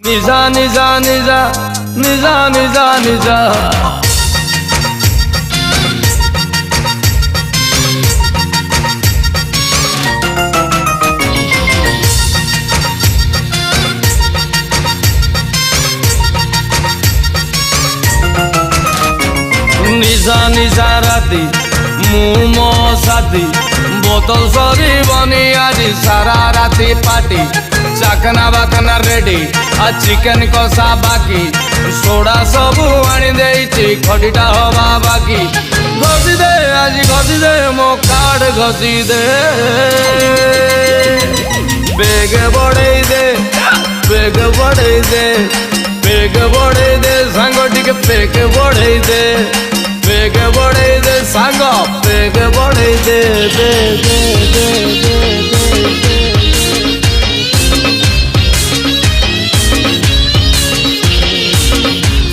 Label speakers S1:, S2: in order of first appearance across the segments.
S1: निजा निजा निजा निजा निजा निजा निजा निजा राती मु मो साथी बोतल सरी बनी आज सारा राती पार्टी चाकना बाकना रेडी आ चिकेन कषा बाकी सोडा सबू आनी देइछि खटीटा हवा बाकी घसी दे आज घसी दे मो कार्ड घसी दे बेग बढ़ई दे बेग बढ़ई दे बेग बढ़ई दे सांग टिके बेग बढ़ई दे बेग बढ़ई दे सांग बेग बढ़ई दे दे दे दे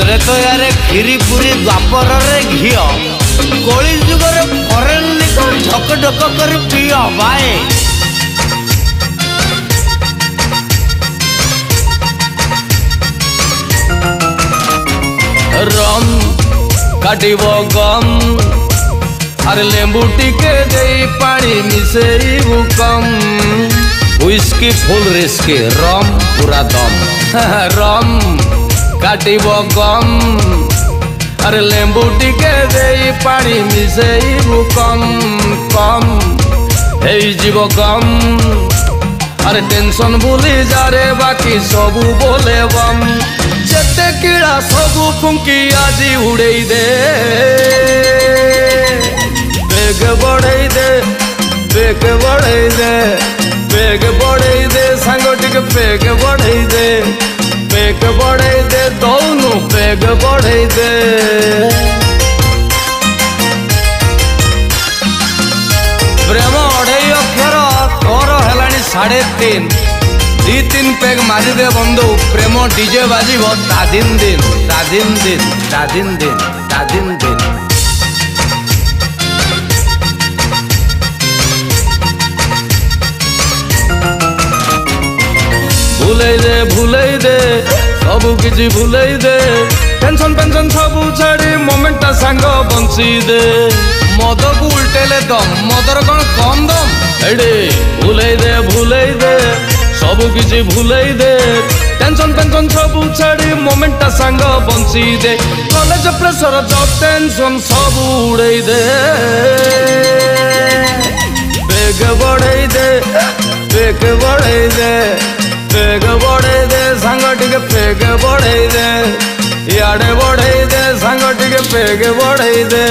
S1: दे तो यार खीरी पूरी द्वापर रे घियो कोली जुगर फरेन लिकर ढक ढक कर पियो भाई रम काटिब गम अरे लेंबू टिके दे पानी मिसेइबु कम व्हिस्की फुल रिस्की रम पूरा दम रम काटिब गम अरे लेंबू टिके दे पानी मिसेइबु कम कम हेई जीव गम अरे टेंशन भूली जा रे बाकी सबू बोले बम जेते कीड़ा सबू फुंकी आजी उड़ई दे बेग बढ़ई दे बेग बढ़ई दे बेग बढ़ई दे सांग टिके बेग बढ़ई दे बेग बढ़ई दे दोनों बेग बढ़ई दे प्रेम अढ़ई अक्षर तोर हेलानी 3.5 2-3 पेग मारी दे बंधु प्रेम डीजे बाजिब तादिन दिन तादिन दिन तादिन दिन तादिन दिन भूलई दे सबू किछि भूलई दे टेंशन पेंशन सबू छाड़ी मोमेंटा सांग बंची दे मद को उल्टेले दम मदर कौन कम दम एडे भूलई दे सबू किछि भूलई दे टेंशन पेंशन सबू छाड़ी मोमेंटा सांग बंची दे कॉलेज प्रेशर जॉब टेंशन सबू उड़ई दे बेग बढ़ई दे बेग बढ़ई दे बेग बढ़ई दे सांग टिके बेग बढ़ई दे याडे बढ़ई दे सांग टिके बेग बढ़ई दे।